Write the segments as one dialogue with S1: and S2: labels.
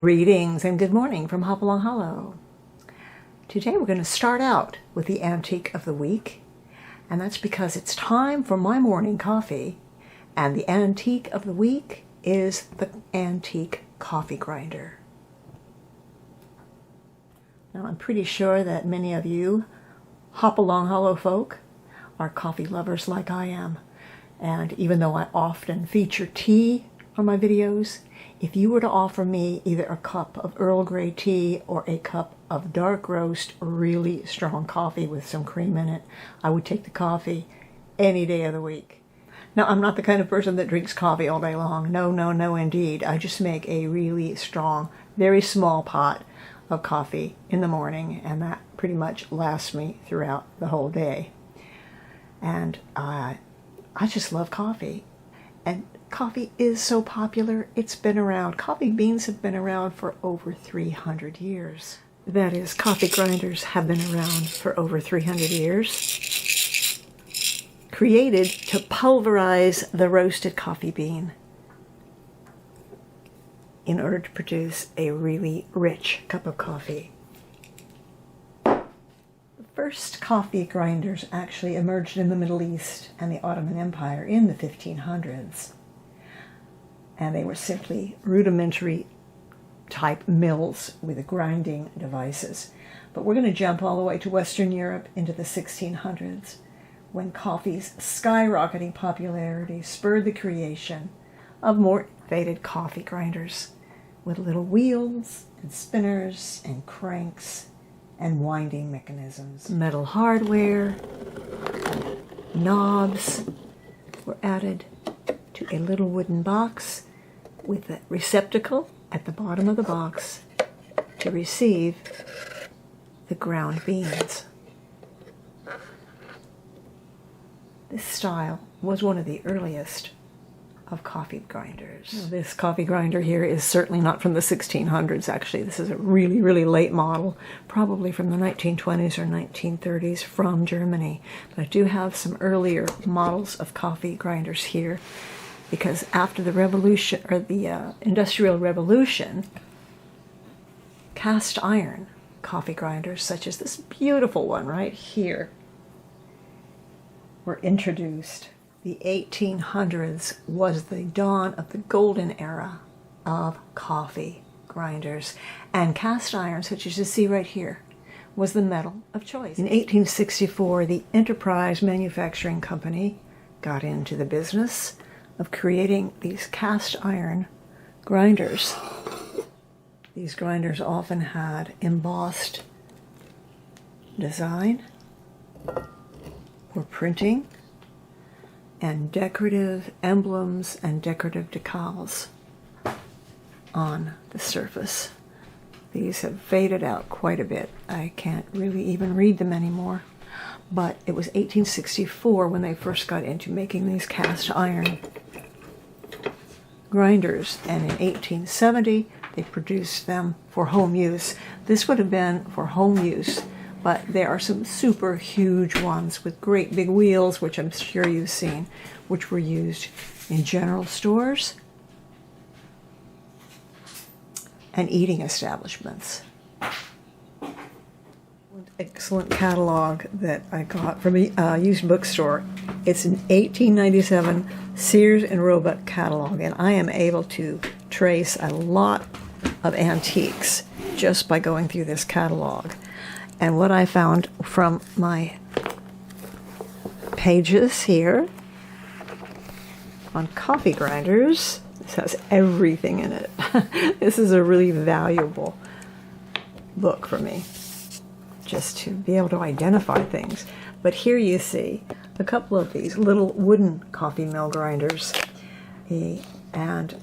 S1: Greetings and good morning from Hopalong Hollow. Today we're going to start out with the antique of the week, and that's because it's time for my morning coffee, and the antique of the week is the antique coffee grinder. Now I'm pretty sure that many of you Hopalong Hollow folk are coffee lovers like I am, and even though I often feature tea on my videos, if you were to offer me either a cup of Earl Grey tea or a cup of dark roast, really strong coffee with some cream in it, I would take the coffee any day of the week. Now, I'm not the kind of person that drinks coffee all day long. No, no, no, indeed. I just make a really strong, very small pot of coffee in the morning, and that pretty much lasts me throughout the whole day. And I just love coffee. And coffee is so popular, it's been around. Coffee beans have been around for over 300 years. That is, coffee grinders have been around for over 300 years. Created to pulverize the roasted coffee bean in order to produce a really rich cup of coffee. The first coffee grinders actually emerged in the Middle East and the Ottoman Empire in the 1500s. And they were simply rudimentary type mills with grinding devices. But we're going to jump all the way to Western Europe into the 1600s, when coffee's skyrocketing popularity spurred the creation of more innovative coffee grinders with little wheels and spinners and cranks and winding mechanisms. Metal hardware, knobs were added to a little wooden box with a receptacle at the bottom of the box to receive the ground beans. This style was one of the earliest of coffee grinders. This coffee grinder here is certainly not from the 1600s, actually. This is a really, really late model, probably from the 1920s or 1930s from Germany. But I do have some earlier models of coffee grinders here, because after the revolution, or the Industrial Revolution, cast iron coffee grinders, such as this beautiful one right here, were introduced. The 1800s was the dawn of the golden era of coffee grinders, and cast iron, such as you see right here, was the metal of choice. In 1864, the Enterprise Manufacturing Company got into the business of creating these cast iron grinders. These grinders often had embossed design or printing and decorative emblems and decorative decals on the surface. These have faded out quite a bit. I can't really even read them anymore. But it was 1864 when they first got into making these cast iron grinders, and in 1870 they produced them for home use. This would have been for home use, but there are some super huge ones with great big wheels, which I'm sure you've seen, which were used in general stores and eating establishments. Excellent catalog that I got from a used bookstore. It's an 1897 Sears and Roebuck catalog, and I am able to trace a lot of antiques just by going through this catalog. And what I found from my pages here on coffee grinders, this has everything in it. This is a really valuable book for me, just to be able to identify things. But here you see a couple of these little wooden coffee mill grinders, and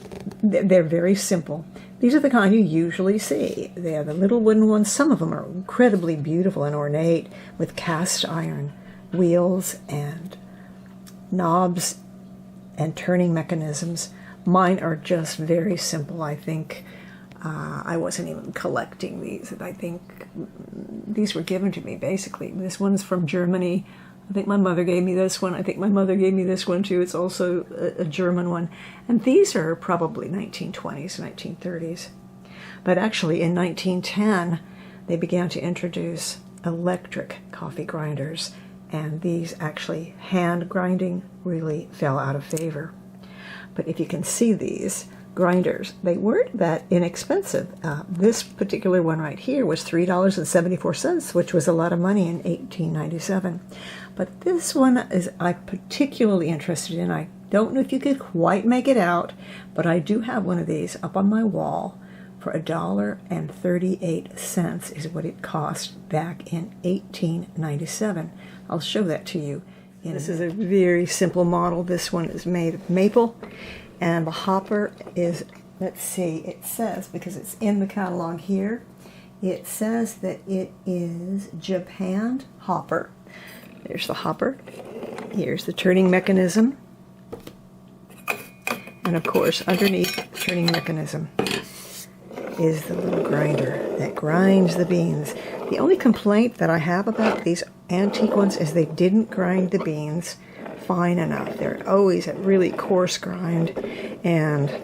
S1: they're very simple. These are the kind you usually see. They are the little wooden ones. Some of them are incredibly beautiful and ornate with cast iron wheels and knobs and turning mechanisms. Mine are just very simple. I think I wasn't even collecting these. I think these were given to me, basically. This one's from Germany. I think my mother gave me this one. I think my mother gave me this one too. It's also a German one. And these are probably 1920s, 1930s. But actually in 1910, they began to introduce electric coffee grinders, and these actually hand grinding really fell out of favor. But if you can see these grinders, they weren't that inexpensive. This particular one right here was $3.74, which was a lot of money in 1897. But this one is I'm particularly interested in. I don't know if you could quite make it out, but I do have one of these up on my wall for $1.38 is what it cost back in 1897. I'll show that to you. This is a very simple model. This one is made of maple, and the hopper is, let's see, it says, because it's in the catalog here, it says that it is Japan hopper. There's the hopper. Here's the turning mechanism. And of course, underneath the turning mechanism is the little grinder that grinds the beans. The only complaint that I have about these antique ones is they didn't grind the beans fine enough. They're always a really coarse grind, and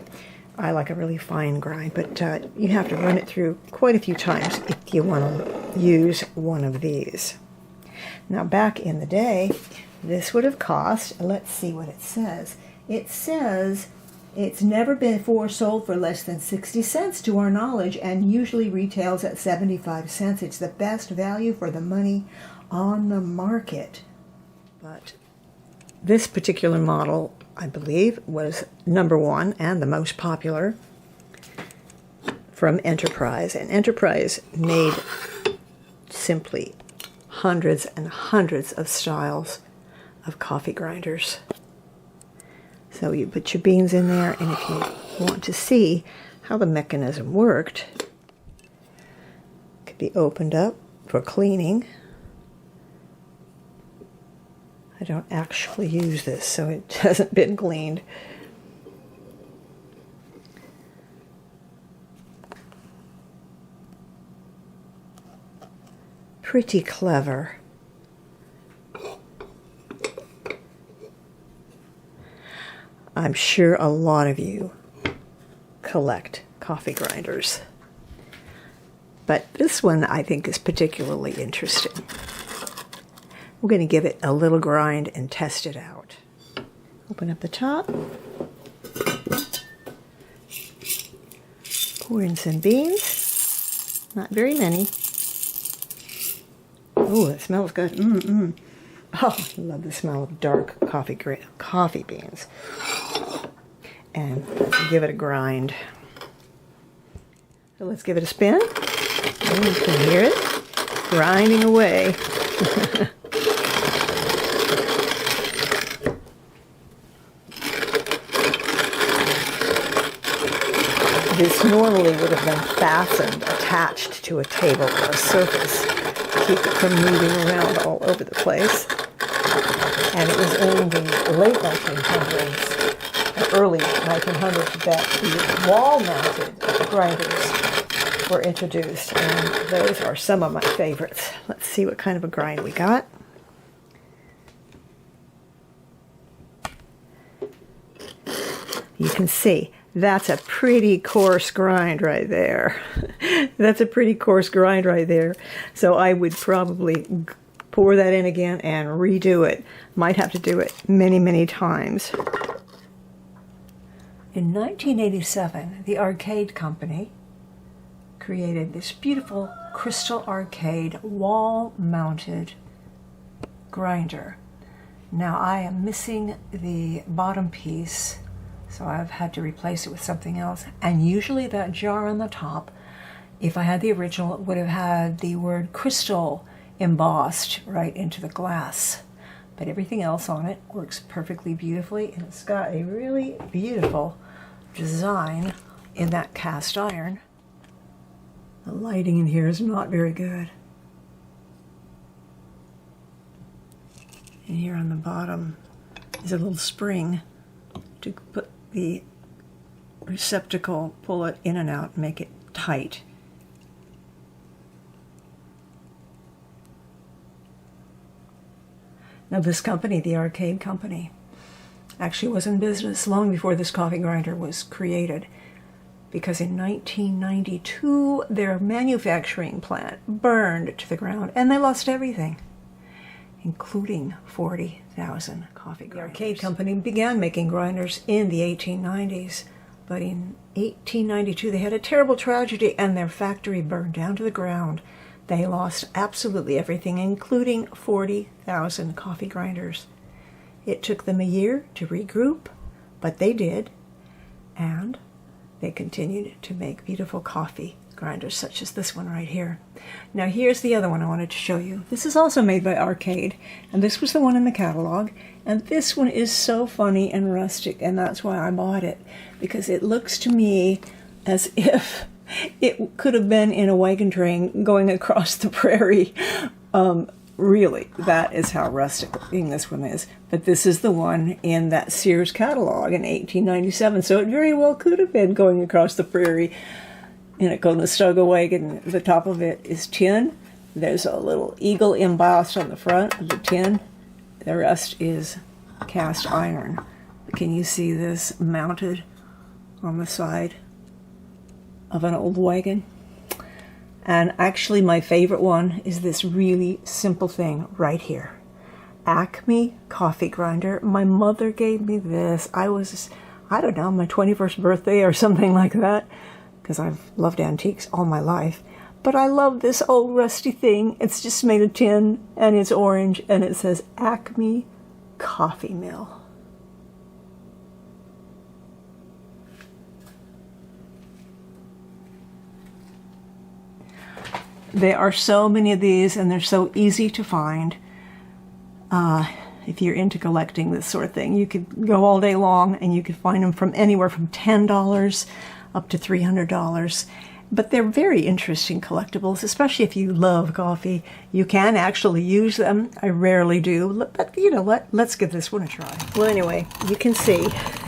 S1: I like a really fine grind, but you have to run it through quite a few times if you want to use one of these. Now, back in the day, this would have cost, let's see what it says. It says it's never before sold for less than 60 cents to our knowledge, and usually retails at 75 cents. It's the best value for the money on the market. But this particular model, I believe, was #1 and the most popular from Enterprise. And Enterprise made simply hundreds and hundreds of styles of coffee grinders. So you put your beans in there, and if you want to see how the mechanism worked, it could be opened up for cleaning. I don't actually use this, so it hasn't been cleaned. Pretty clever. I'm sure a lot of you collect coffee grinders, but this one I think is particularly interesting. We're going to give it a little grind and test it out. Open up the top, pour in some beans, not very many. Oh, it smells good. Oh, I love the smell of dark coffee beans. And let's give it a grind. So let's give it a spin. And you can hear it grinding away. This normally would have been fastened, attached to a table or a surface to keep it from moving around all over the place. And it was in the late 1900s, or early 1900s, that the wall-mounted grinders were introduced, and those are some of my favorites. Let's see what kind of a grind we got. You can see that's a pretty coarse grind right there. That's a pretty coarse grind right there. So I would probably pour that in again and redo it. Might have to do it many, many times. In 1987, the arcade company created this beautiful crystal arcade wall-mounted grinder. Now I am missing the bottom piece, so I've had to replace it with something else. And usually that jar on the top, if I had the original, it would have had the word crystal embossed right into the glass. But everything else on it works perfectly beautifully, and it's got a really beautiful design in that cast iron. The lighting in here is not very good. And here on the bottom is a little spring to put the receptacle, pull it in and out, make it tight. Now this company, the arcade company, actually was in business long before this coffee grinder was created. because in 1992 their manufacturing plant burned to the ground and they lost everything, including 40,000 coffee grinders. The Arcade Company began making grinders in the 1890s, but in 1892 they had a terrible tragedy and their factory burned down to the ground. They lost absolutely everything, including 40,000 coffee grinders. It took them a year to regroup, but they did, and they continued to make beautiful coffee grinders such as this one right here. Now here's the other one I wanted to show you. This is also made by Arcade, and this was the one in the catalog, and this one is so funny and rustic, and that's why I bought it, because it looks to me as if it could have been in a wagon train going across the prairie. Really, that is how rustic looking this one is. But this is the one in that Sears catalog in 1897, so it very well could have been going across the prairie in a Conestoga wagon. The top of it is tin. There's a little eagle embossed on the front of the tin. The rest is cast iron. Can you see this mounted on the side of an old wagon? And actually my favorite one is this really simple thing right here. Acme coffee grinder. My mother gave me this. I don't know, my 21st birthday or something like that, because I've loved antiques all my life. But I love this old rusty thing. It's just made of tin and it's orange and it says Acme Coffee Mill. There are so many of these, and they're so easy to find. If you're into collecting this sort of thing, you could go all day long, and you could find them from anywhere from $10 up to $300. But they're very interesting collectibles, especially if you love coffee. You can actually use them. I rarely do, but you know what? Let's give this one a try. Well, anyway, you can see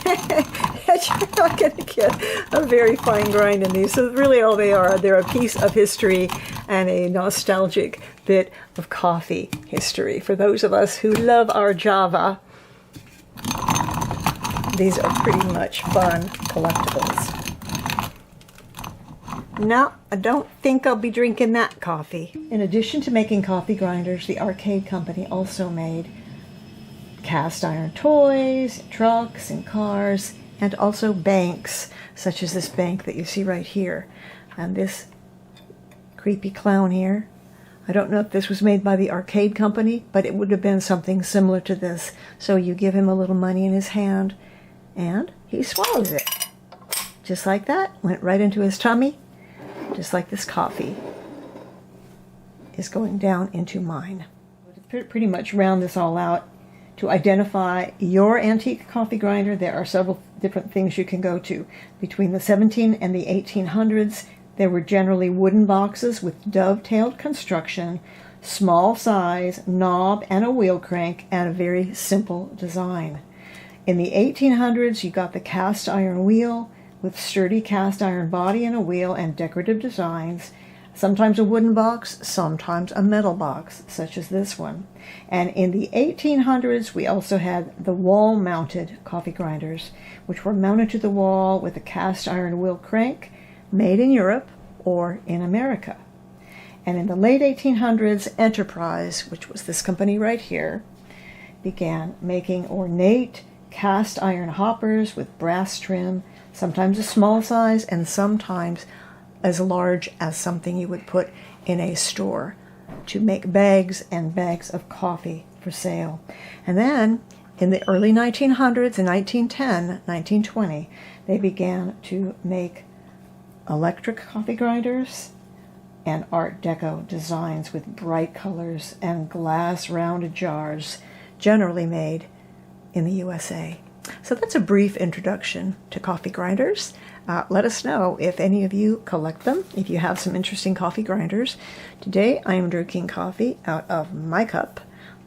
S1: that you're not going to get a very fine grind in these. So really all they are, they're a piece of history and a nostalgic bit of coffee history. For those of us who love our Java, these are pretty much fun collectibles. No, I don't think I'll be drinking that coffee. In addition to making coffee grinders, the Arcade Company also made cast iron toys, trucks, and cars, and also banks, such as this bank that you see right here. And this creepy clown here, I don't know if this was made by the Arcade Company, but it would have been something similar to this. So you give him a little money in his hand, and he swallows it. Just like that, went right into his tummy. Just like this coffee is going down into mine. To pretty much round this all out, to identify your antique coffee grinder, there are several different things you can go to. Between the 17 and the 1800s, there were generally wooden boxes with dovetailed construction, small size, knob and a wheel crank, and a very simple design. In the 1800s, you got the cast iron wheel, with sturdy cast iron body and a wheel and decorative designs, sometimes a wooden box, sometimes a metal box, such as this one. And in the 1800s, we also had the wall-mounted coffee grinders, which were mounted to the wall with a cast iron wheel crank, made in Europe or in America. And in the late 1800s, Enterprise, which was this company right here, began making ornate cast iron hoppers with brass trim, sometimes a small size and sometimes as large as something you would put in a store, to make bags and bags of coffee for sale. And then in the early 1900s, in 1910, 1920, they began to make electric coffee grinders and Art Deco designs with bright colors and glass rounded jars, generally made in the USA. So that's a brief introduction to coffee grinders. Let us know if any of you collect them, if you have some interesting coffee grinders. Today I am drinking coffee out of my cup.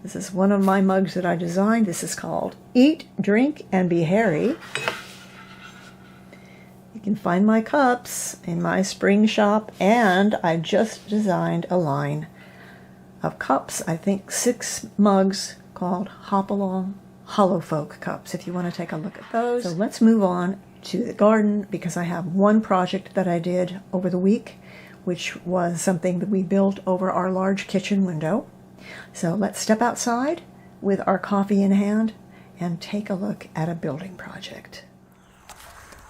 S1: This is one of my mugs that I designed. This is called Eat, Drink, and Be Hairy. You can find my cups in my spring shop, and I just designed a line of cups, I think 6 mugs, called Hop Along Hollow Folk cups, if you want to take a look at those. So let's move on to the garden because I have one project that I did over the week, which was something that we built over our large kitchen window. So let's step outside with our coffee in hand and take a look at a building project.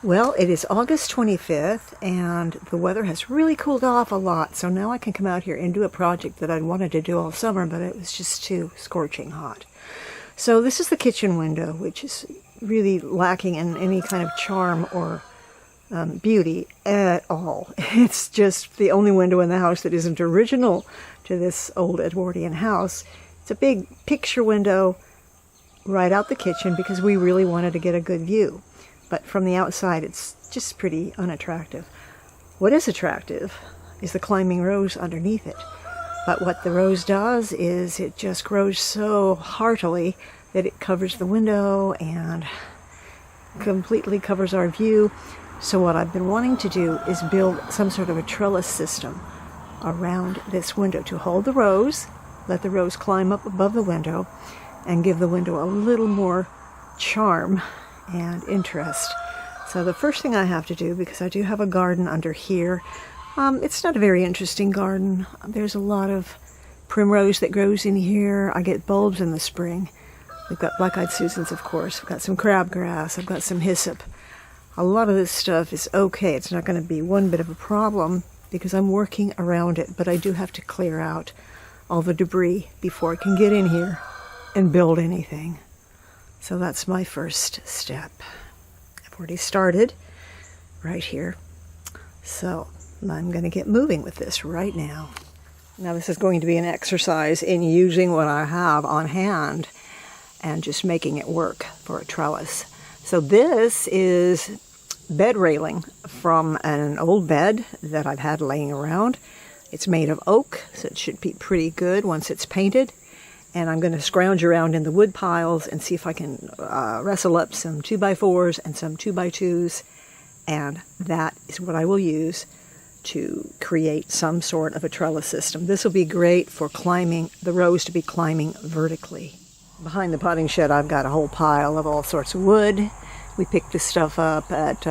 S1: Well, it is August 25th and the weather has really cooled off a lot, so now I can come out here and do a project that I'd wanted to do all summer, but it was just too scorching hot. So this is the kitchen window, which is really lacking in any kind of charm or beauty at all. It's just the only window in the house that isn't original to this old Edwardian house. It's a big picture window right out the kitchen because we really wanted to get a good view. But from the outside, it's just pretty unattractive. What is attractive is the climbing rose underneath it. But what the rose does is it just grows so heartily that it covers the window and completely covers our view. So what I've been wanting to do is build some sort of a trellis system around this window to hold the rose, let the rose climb up above the window, and give the window a little more charm and interest. So the first thing I have to do, because I do have a garden under here, it's not a very interesting garden. There's a lot of primrose that grows in here. I get bulbs in the spring. We've got black-eyed Susans, of course. We've got some crabgrass. I've got some hyssop. A lot of this stuff is okay. It's not going to be one bit of a problem because I'm working around it, but I do have to clear out all the debris before I can get in here and build anything. So that's my first step. I've already started right here. So I'm going to get moving with this right now. Now this is going to be an exercise in using what I have on hand and just making it work for a trellis. So this is bed railing from an old bed that I've had laying around. It's made of oak, so it should be pretty good once it's painted. And I'm going to scrounge around in the wood piles and see if I can wrestle up some 2x4s and some 2x2s. And that is what I will use to create some sort of a trellis system. This will be great for climbing, the rose to be climbing vertically. Behind the potting shed, I've got a whole pile of all sorts of wood. We pick this stuff up at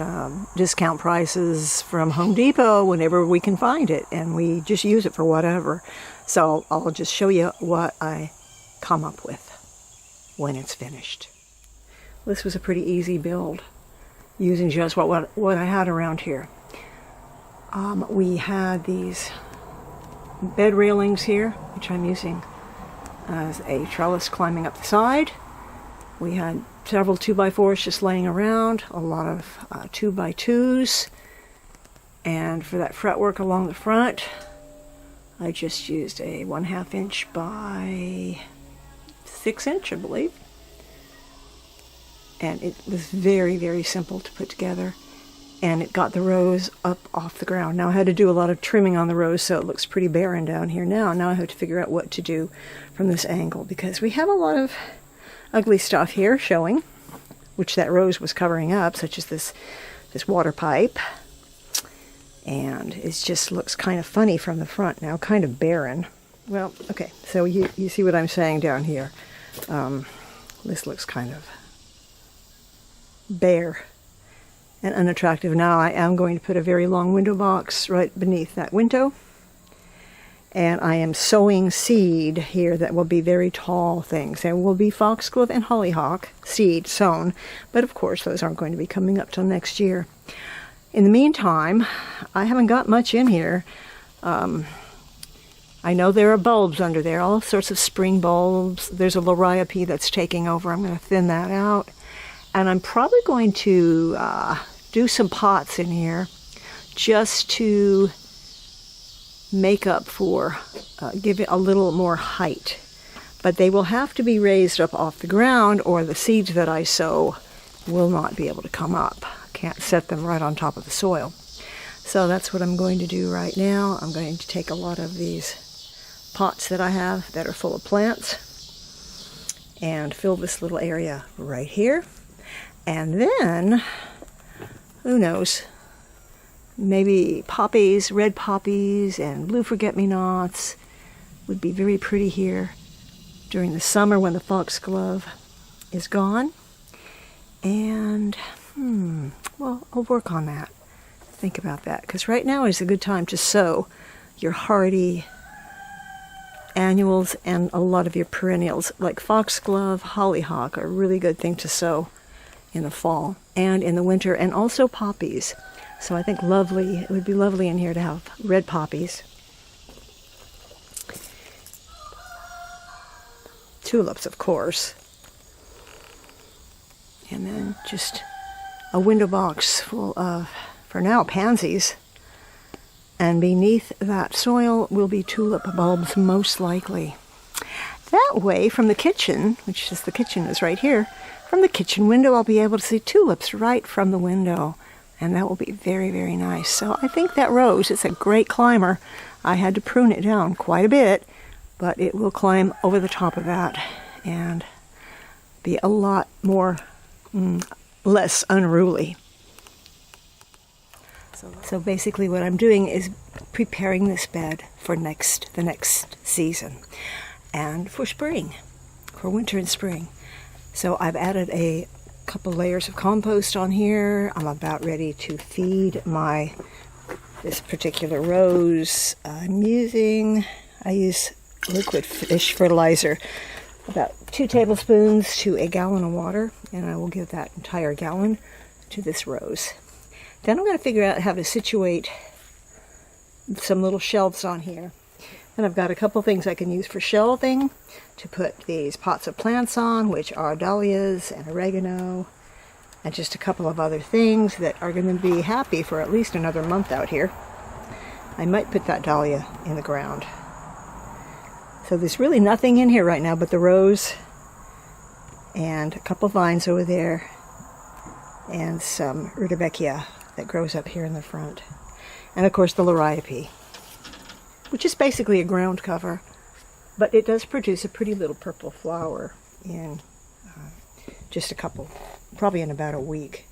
S1: discount prices from Home Depot whenever we can find it, and we just use it for whatever. So I'll just show you what I come up with when it's finished. This was a pretty easy build using just what I had around here. We had these bed railings here, which I'm using as a trellis climbing up the side. We had several 2x4s just laying around, a lot of 2x2s, and for that fretwork along the front, I just used a 1/2 inch by 6 inch, I believe. And it was very, very simple to put together. And it got the rose up off the ground. Now I had to do a lot of trimming on the rose, so it looks pretty barren down here now. Now I have to figure out what to do from this angle, because we have a lot of ugly stuff here showing, which that rose was covering up, such as this water pipe. And it just looks kind of funny from the front now, kind of barren. Well, okay, so you see what I'm saying down here. This looks kind of bare and unattractive. Now I am going to put a very long window box right beneath that window. And I am sowing seed here that will be very tall things. There will be foxglove and hollyhock seed sown, but of course those aren't going to be coming up till next year. In the meantime, I haven't got much in here. I know there are bulbs under there, all sorts of spring bulbs. There's a liriope that's taking over. I'm going to thin that out. And I'm probably going to do some pots in here just to make up for, give it a little more height. But they will have to be raised up off the ground or the seeds that I sow will not be able to come up. I can't set them right on top of the soil. So that's what I'm going to do right now. I'm going to take a lot of these pots that I have that are full of plants and fill this little area right here. And then, who knows, maybe poppies, red poppies and blue forget-me-nots would be very pretty here during the summer when the foxglove is gone. And Well, I'll work on that. Think about that, because right now is a good time to sow your hardy annuals and a lot of your perennials, like foxglove, hollyhock are a really good thing to sow in the fall and in the winter, and also poppies. So I think it would be lovely in here to have red poppies. Tulips, of course. And then just a window box full of, for now, pansies. And beneath that soil will be tulip bulbs, most likely. That way, from the kitchen, which is the kitchen is right here, from the kitchen window I'll be able to see tulips right from the window. And that will be very, very nice. So I think that rose is a great climber. I had to prune it down quite a bit, but it will climb over the top of that and be a lot more, less unruly. So basically what I'm doing is preparing this bed for the next season and for spring, for winter and spring. So I've added a couple layers of compost on here. I'm about ready to feed this particular rose. I use liquid fish fertilizer, about 2 tablespoons to a gallon of water, and I will give that entire gallon to this rose. Then I'm going to figure out how to situate some little shelves on here. And I've got a couple things I can use for shelving to put these pots of plants on, which are dahlias and oregano, and just a couple of other things that are going to be happy for at least another month out here. I might put that dahlia in the ground. So there's really nothing in here right now but the rose and a couple vines over there and some rudbeckia that grows up here in the front. And of course the liriope, which is basically a ground cover, but it does produce a pretty little purple flower in just a couple, probably in about a week,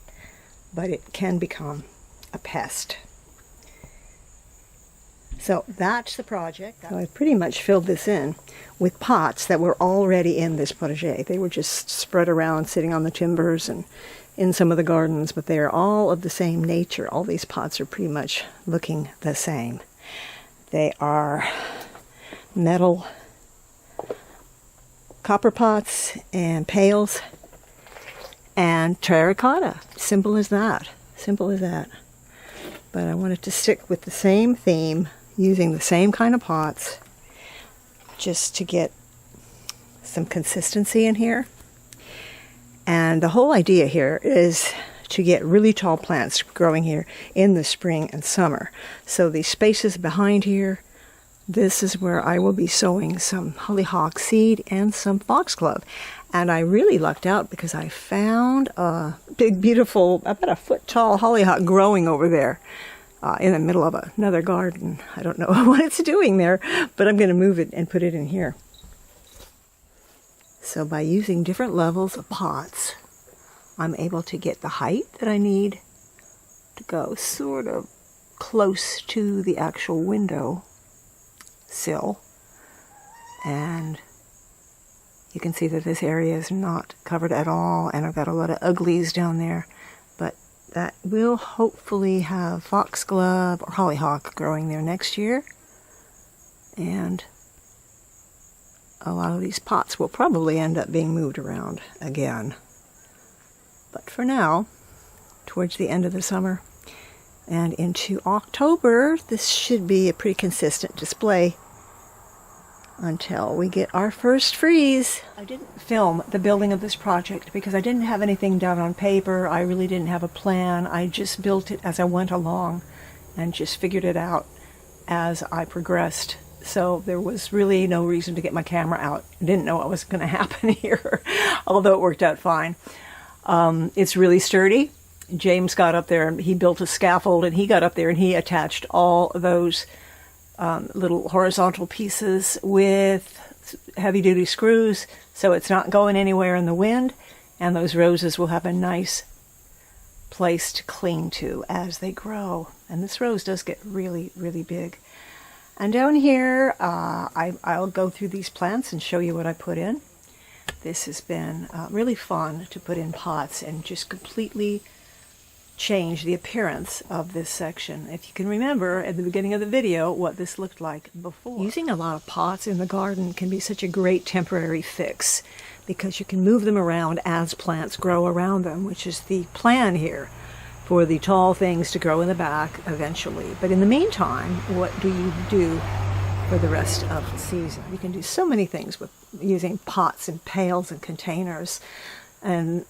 S1: but it can become a pest. So that's the project. So I pretty much filled this in with pots that were already in this potager. They were just spread around, sitting on the timbers and in some of the gardens, but they are all of the same nature. All these pots are pretty much looking the same. They are metal copper pots and pails and terracotta. Simple as that. Simple as that. But I wanted to stick with the same theme, using the same kind of pots, just to get some consistency in here. And the whole idea here is to get really tall plants growing here in the spring and summer. So these spaces behind here, this is where I will be sowing some hollyhock seed and some foxglove. And I really lucked out because I found a big, beautiful, about a foot tall hollyhock growing over there in the middle of another garden. I don't know what it's doing there, but I'm going to move it and put it in here. So by using different levels of pots, I'm able to get the height that I need to go sort of close to the actual window sill. And you can see that this area is not covered at all, and I've got a lot of uglies down there, but that will hopefully have foxglove or hollyhock growing there next year. And a lot of these pots will probably end up being moved around again. But for now, towards the end of the summer and into October, this should be a pretty consistent display until we get our first freeze. I didn't film the building of this project because I didn't have anything down on paper. I really didn't have a plan. I just built it as I went along and just figured it out as I progressed. So there was really no reason to get my camera out. I didn't know what was going to happen here, although it worked out fine. It's really sturdy. James got up there and he built a scaffold, and he got up there and he attached all those little horizontal pieces with heavy-duty screws, so it's not going anywhere in the wind, and those roses will have a nice place to cling to as they grow. And this rose does get really, really big. And down here, I'll go through these plants and show you what I put in. This has been really fun to put in pots and just completely change the appearance of this section. If you can remember at the beginning of the video what this looked like before. Using a lot of pots in the garden can be such a great temporary fix because you can move them around as plants grow around them, which is the plan here, for the tall things to grow in the back eventually. But in the meantime, what do you do for the rest of the season? You can do so many things with using pots and pails and containers, and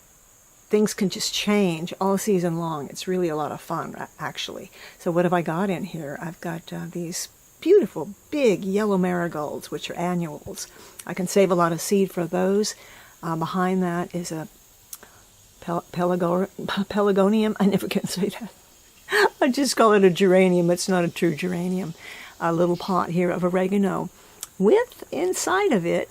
S1: things can just change all season long. It's really a lot of fun, actually. So what have I got in here? I've got these beautiful big yellow marigolds, which are annuals. I can save a lot of seed for those. Behind that is a pelargonium. I never can say that. I just call it a geranium. It's not a true geranium. A little pot here of oregano with inside of it,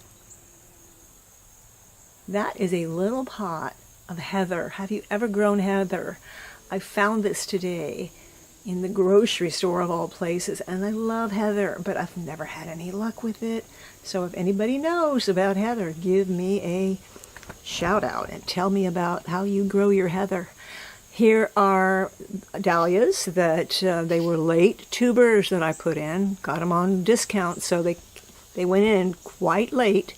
S1: that is a little pot of heather. Have you ever grown heather? I found this today in the grocery store of all places, and I love heather, but I've never had any luck with it. So if anybody knows about heather, give me a shout out and tell me about how you grow your heather. Here are dahlias that they were late tubers that I put in. Got them on discount, so they went in quite late,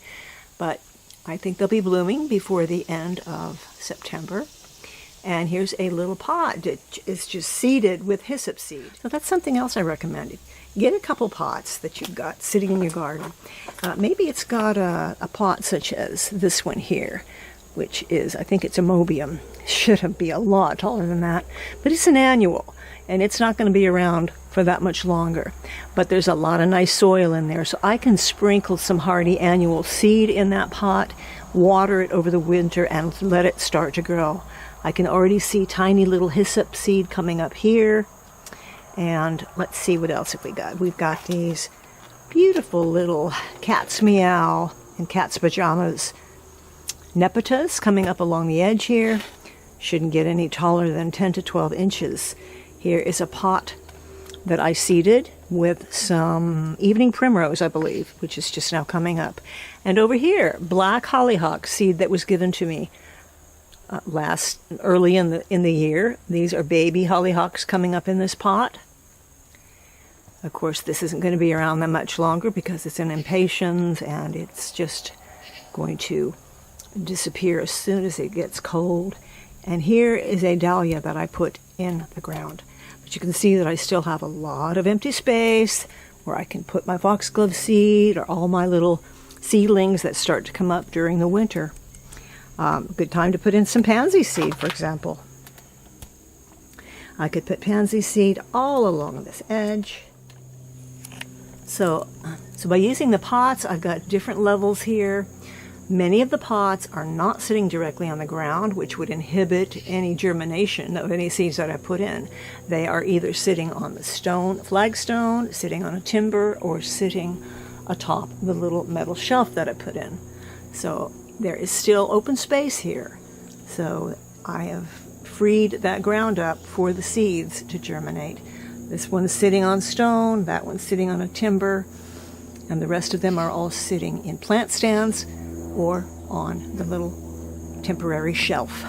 S1: but I think they'll be blooming before the end of September. And here's a little pot that is just seeded with hyssop seed. So that's something else I recommended. Get a couple pots that you've got sitting in your garden. Maybe it's got a pot such as this one here, which is, I think it's a mobium. Should be a lot taller than that, but it's an annual, and it's not going to be around for that much longer. But there's a lot of nice soil in there, so I can sprinkle some hardy annual seed in that pot, water it over the winter, and let it start to grow. I can already see tiny little hyssop seed coming up here. And let's see what else have we got. We've got these beautiful little cat's meow and cat's pajamas nepetas coming up along the edge here. Shouldn't get any taller than 10 to 12 inches. Here is a pot that I seeded with some evening primrose, I believe, which is just now coming up. And over here, black hollyhock seed that was given to me early in the year. These are baby hollyhocks coming up in this pot. Of course, this isn't going to be around that much longer because it's an impatiens, and it's just going to disappear as soon as it gets cold. And here is a dahlia that I put in the ground. But you can see that I still have a lot of empty space where I can put my foxglove seed or all my little seedlings that start to come up during the winter. Good time to put in some pansy seed, for example. I could put pansy seed all along this edge. So by using the pots, I've got different levels here. Many of the pots are not sitting directly on the ground, which would inhibit any germination of any seeds that I put in. They are either sitting on the flagstone, sitting on a timber, or sitting atop the little metal shelf that I put in. So there is still open space here. So I have freed that ground up for the seeds to germinate. This one's sitting on stone, that one's sitting on a timber, and the rest of them are all sitting in plant stands or on the little temporary shelf.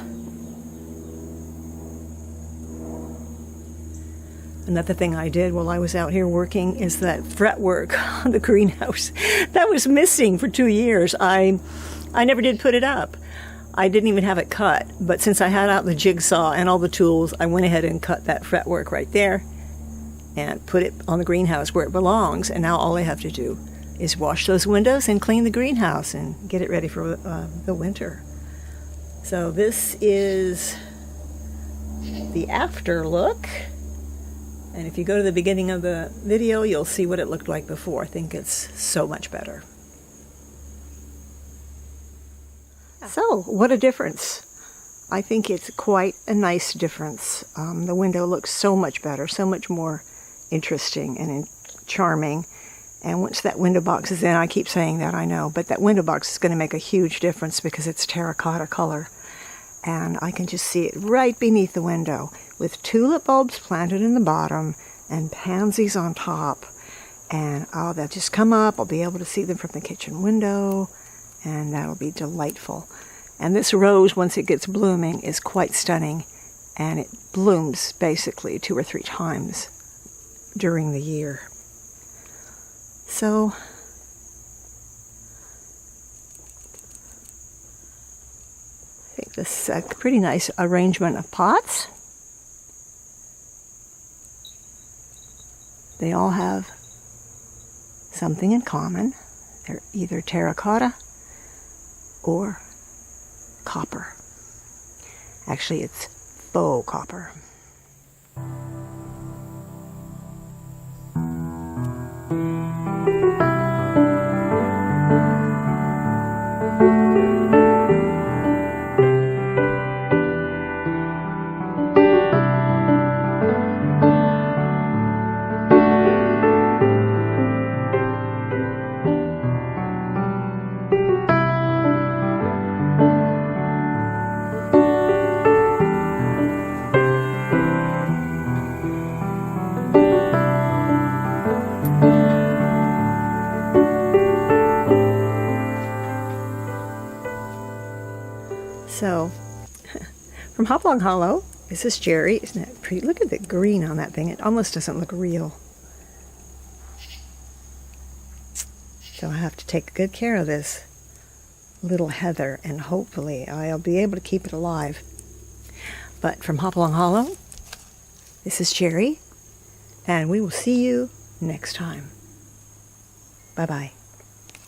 S1: Another thing I did while I was out here working is that fretwork on the greenhouse. That was missing for 2 years. I never did put it up. I didn't even have it cut, but since I had out the jigsaw and all the tools, I went ahead and cut that fretwork right there and put it on the greenhouse where it belongs. And now all I have to do is wash those windows and clean the greenhouse and get it ready for the winter. So this is the after look. And if you go to the beginning of the video, you'll see what it looked like before. I think it's so much better. So, what a difference. I think it's quite a nice difference. The window looks so much better, so much more interesting and charming. And once that window box is in, I keep saying that, I know, but that window box is going to make a huge difference because it's terracotta color. And I can just see it right beneath the window with tulip bulbs planted in the bottom and pansies on top. And oh, they'll just come up. I'll be able to see them from the kitchen window, and that'll be delightful. And this rose, once it gets blooming, is quite stunning. and it blooms basically 2 or 3 times during the year. So I think this is a pretty nice arrangement of pots. They all have something in common. They're either terracotta or copper. Actually, it's faux copper. So, from Hopalong Hollow, this is Jerry. Isn't that pretty? Look at the green on that thing. It almost doesn't look real. So I have to take good care of this little heather, and hopefully I'll be able to keep it alive. But from Hopalong Hollow, this is Jerry, and we will see you next time. Bye-bye.